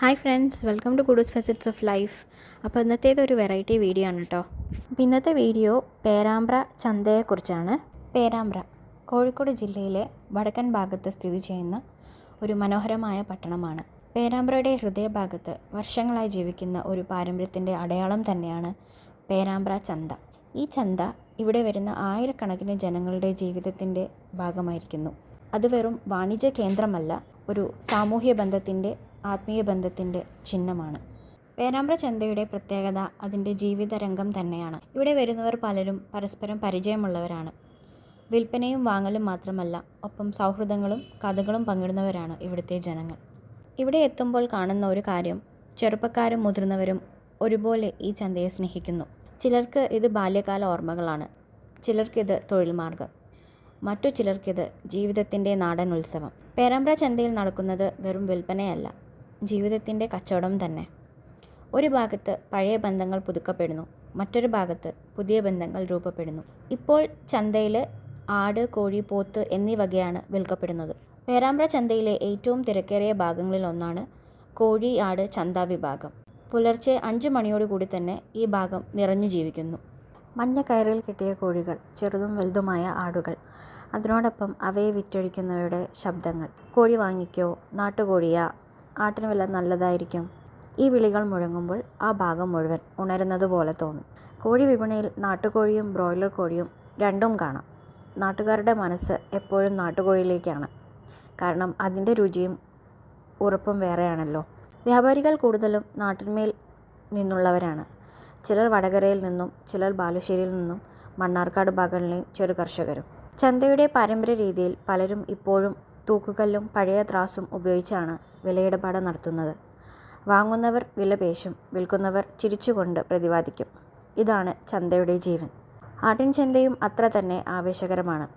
Hi friends, welcome to kudos facets of life. അപ്പോൾ ഇന്നത്തേതൊരു variety video ആണ് കേട്ടോ. അപ്പോൾ ഇന്നത്തെ വീഡിയോ പേരാമ്പ്ര ചന്തയെക്കുറിച്ചാണ്. പേരാമ്പ്ര കോഴിക്കോട് ജില്ലയിലെ വടക്കൻ ഭാഗത്ത് സ്ഥിതി ചെയ്യുന്ന ഒരു മനോഹരമായ പട്ടണമാണ്. പേരാമ്പ്രയുടെ ഹൃദയഭാഗത്ത് വർഷങ്ങളായി ജീവിക്കുന്ന ഒരു പാരമ്പര്യത്തിൻ്റെ അടയാളം തന്നെയാണ് പേരാമ്പ്ര ചന്ത. ഈ ചന്ത ഇവിടെ വരുന്ന ആയിരക്കണക്കിന് ജനങ്ങളുടെ ജീവിതത്തിൻ്റെ ഭാഗമായിരിക്കുന്നു. അത് വെറും വാണിജ്യ കേന്ദ്രമല്ല, ഒരു സാമൂഹ്യ ബന്ധത്തിൻ്റെ, ആത്മീയ ബന്ധത്തിൻ്റെ ചിഹ്നമാണ്. പേരാമ്പ്ര ചന്തയുടെ പ്രത്യേകത അതിൻ്റെ ജീവിതരംഗം തന്നെയാണ്. ഇവിടെ വരുന്നവർ പലരും പരസ്പരം പരിചയമുള്ളവരാണ്. വിൽപ്പനയും വാങ്ങലും മാത്രമല്ല, ഒപ്പം സൗഹൃദങ്ങളും കഥകളും പങ്കിടുന്നവരാണ് ഇവിടുത്തെ ജനങ്ങൾ. ഇവിടെ എത്തുമ്പോൾ കാണുന്ന ഒരു കാര്യം, ചെറുപ്പക്കാരും മുതിർന്നവരും ഒരുപോലെ ഈ ചന്തയെ സ്നേഹിക്കുന്നു. ചിലർക്ക് ഇത് ബാല്യകാല ഓർമ്മകളാണ്, ചിലർക്കിത് തൊഴിൽ മാർഗം, മറ്റു ചിലർക്കിത് ജീവിതത്തിൻ്റെ നാടൻ ഉത്സവം. പേരാമ്പ്ര ചന്തയിൽ നടക്കുന്നത് വെറും വിൽപ്പനയല്ല, ജീവിതത്തിൻ്റെ കച്ചവടം തന്നെ. ഒരു ഭാഗത്ത് പഴയ ബന്ധങ്ങൾ പുതുക്കപ്പെടുന്നു, മറ്റൊരു ഭാഗത്ത് പുതിയ ബന്ധങ്ങൾ രൂപപ്പെടുന്നു. ഇപ്പോൾ ചന്തയിൽ ആട്, കോഴി, പോത്ത് എന്നീ വകയാണ് വിൽക്കപ്പെടുന്നത്. പേരാമ്പ്ര ചന്തയിലെ ഏറ്റവും തിരക്കേറിയ ഭാഗങ്ങളിലൊന്നാണ് കോഴി ആട് ചന്ത വിഭാഗം. പുലർച്ചെ 5 മണിയോടുകൂടി തന്നെ ഈ ഭാഗം നിറഞ്ഞു ജീവിക്കുന്നു. മഞ്ഞ കയറിൽ കെട്ടിയ കോഴികൾ, ചെറുതും വലുതുമായ ആടുകൾ, അതിനോടൊപ്പം അവയെ വിറ്റഴിക്കുന്നവരുടെ ശബ്ദങ്ങൾ. കോഴി വാങ്ങിക്കോ, നാട്ടുകോഴിയാ, ആട്ടിന് വില നല്ലതായിരിക്കും. ഈ വിളികൾ മുഴങ്ങുമ്പോൾ ആ ഭാഗം മുഴുവൻ ഉണരുന്നത് പോലെ തോന്നും. കോഴി വിപണിയിൽ നാട്ടുകോഴിയും ബ്രോയിലർ കോഴിയും രണ്ടും കാണാം. നാട്ടുകാരുടെ മനസ്സ് എപ്പോഴും നാട്ടുകോഴിയിലേക്കാണ്, കാരണം അതിൻ്റെ രുചിയും ഉറപ്പും വേറെയാണല്ലോ. വ്യാപാരികൾ കൂടുതലും നാട്ടിന്മേൽ നിന്നുള്ളവരാണ്. ചിലർ വടകരയിൽ നിന്നും, ചിലർ ബാലുശ്ശേരിയിൽ നിന്നും, മണ്ണാർക്കാട് ഭാഗങ്ങളിലെയും ചെറു കർഷകരും. ചന്തയുടെ പാരമ്പര്യ രീതിയിൽ പലരും ഇപ്പോഴും തൂക്കുകല്ലും പഴയ ത്രാസും ഉപയോഗിച്ചാണ് വിലയിടപാട് നടത്തുന്നത്. വാങ്ങുന്നവർ വില പേശും, വിൽക്കുന്നവർ ചിരിച്ചുകൊണ്ട് പ്രതിവാദിക്കും. ഇതാണ് ചന്തയുടെ ജീവൻ. ആട്ടിൻ ചന്തയും അത്ര തന്നെ ആവേശകരമാണ്.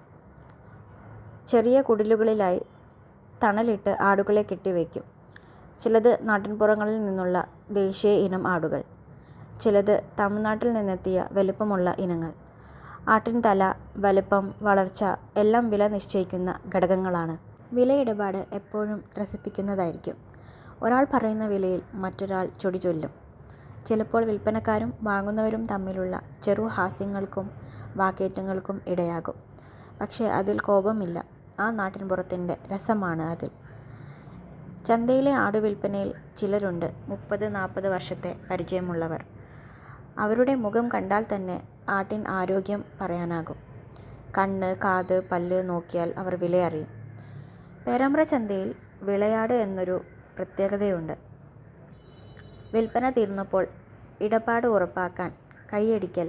ചെറിയ കുടിലുകളിലായി തണലിട്ട് ആടുകളെ കെട്ടിവയ്ക്കും. ചിലത് നാട്ടിൻപുറങ്ങളിൽ നിന്നുള്ള ദേശീയ ഇനം ആടുകൾ, ചിലത് തമിഴ്നാട്ടിൽ നിന്നെത്തിയ വലുപ്പമുള്ള ഇനങ്ങൾ. ആട്ടിൻ തല, വലുപ്പം, വളർച്ച എല്ലാം വില നിശ്ചയിക്കുന്ന ഘടകങ്ങളാണ്. വിലയിടപാട് എപ്പോഴും ത്രസിപ്പിക്കുന്നതായിരിക്കും. ഒരാൾ പറയുന്ന വിലയിൽ മറ്റൊരാൾ ചൊടി ചൊല്ലും. ചിലപ്പോൾ വിൽപ്പനക്കാരും വാങ്ങുന്നവരും തമ്മിലുള്ള ചെറു ഹാസ്യങ്ങൾക്കും വാക്കേറ്റങ്ങൾക്കും ഇടയാകും. പക്ഷേ അതിൽ കോപമില്ല, ആ നാട്ടിൻപുറത്തിൻ്റെ രസമാണ് അതിൽ. ചന്തയിലെ ആടുവിൽപ്പനയിൽ ചിലരുണ്ട് 30-40 വർഷത്തെ പരിചയമുള്ളവർ. അവരുടെ മുഖം കണ്ടാൽ തന്നെ ആട്ടിൻ ആരോഗ്യം പറയാനാകും. കണ്ണ്, കാത്, പല്ല് നോക്കിയാൽ അവർ വിലയറിയും. പേരാമ്പ്ര ചന്തയിൽ വിളയാട് എന്നൊരു പ്രത്യേകതയുണ്ട്. വിൽപ്പന തീർന്നപ്പോൾ ഇടപാട് ഉറപ്പാക്കാൻ കൈയടിക്കൽ,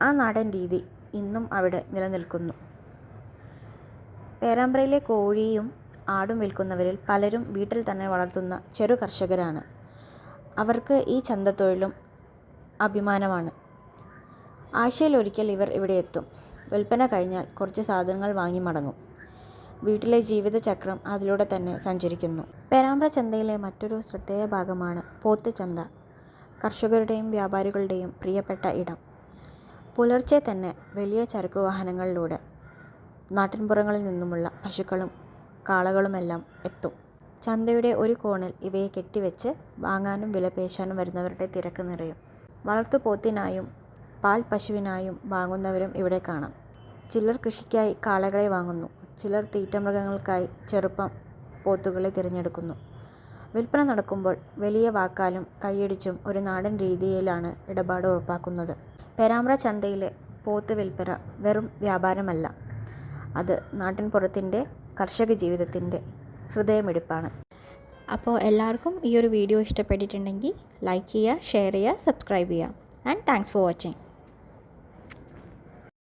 ആ നാടൻ രീതി ഇന്നും അവിടെ നിലനിൽക്കുന്നു. പേരാമ്പ്രയിലെ കോഴിയും ആടും വിൽക്കുന്നവരിൽ പലരും വീട്ടിൽ തന്നെ വളർത്തുന്ന ചെറു കർഷകരാണ്. അവർക്ക് ഈ ചന്തത്തൊഴിലും അഭിമാനമാണ്. ആഴ്ചയിലൊരിക്കൽ ഇവർ ഇവിടെ എത്തും. വിൽപ്പന കഴിഞ്ഞാൽ കുറച്ച് സാധനങ്ങൾ വാങ്ങി മടങ്ങും. വീട്ടിലെ ജീവിതചക്രം അതിലൂടെ തന്നെ സഞ്ചരിക്കുന്നു. പേരാമ്പ്ര ചന്തയിലെ മറ്റൊരു ശ്രദ്ധേയ ഭാഗമാണ് പോത്ത് ചന്ത. കർഷകരുടെയും വ്യാപാരികളുടെയും പ്രിയപ്പെട്ട ഇടം. പുലർച്ചെ തന്നെ വലിയ ചരക്കു വാഹനങ്ങളിലൂടെ നാട്ടിൻപുറങ്ങളിൽ നിന്നുമുള്ള പശുക്കളും കാളകളുമെല്ലാം എത്തും. ചന്തയുടെ ഒരു കോണിൽ ഇവയെ കെട്ടിവെച്ച് വാങ്ങാനും വിലപേശാനും വരുന്നവരുടെ തിരക്ക് നിറയും. വളർത്തുപോത്തിനായും പാൽ പശുവിനായും വാങ്ങുന്നവരും ഇവിടെ കാണാം. ചിലർ കൃഷിക്കായി കാളകളെ വാങ്ങുന്നു, ചിലർ തീറ്റമൃഗങ്ങൾക്കായി ചെറുപ്പം പോത്തുകളെ തിരഞ്ഞെടുക്കുന്നു. വിൽപ്പന നടക്കുമ്പോൾ വലിയ വാക്കാലും കൈയടിച്ചും ഒരു നാടൻ രീതിയിലാണ് ഇടപാട് ഉറപ്പാക്കുന്നത്. പേരാമ്പ്ര ചന്തയിലെ പോത്ത് വിൽപ്പന വെറും വ്യാപാരമല്ല, അത് നാട്ടിൻപുറത്തിൻ്റെ കർഷക ജീവിതത്തിൻ്റെ ഹൃദയമിടിപ്പാണ്. അപ്പോൾ എല്ലാവർക്കും ഈ ഒരു വീഡിയോ ഇഷ്ടപ്പെട്ടിട്ടുണ്ടെങ്കിൽ ലൈക്ക് ചെയ്യുക, ഷെയർ ചെയ്യുക, സബ്സ്ക്രൈബ് ചെയ്യുക. And thanks for watching.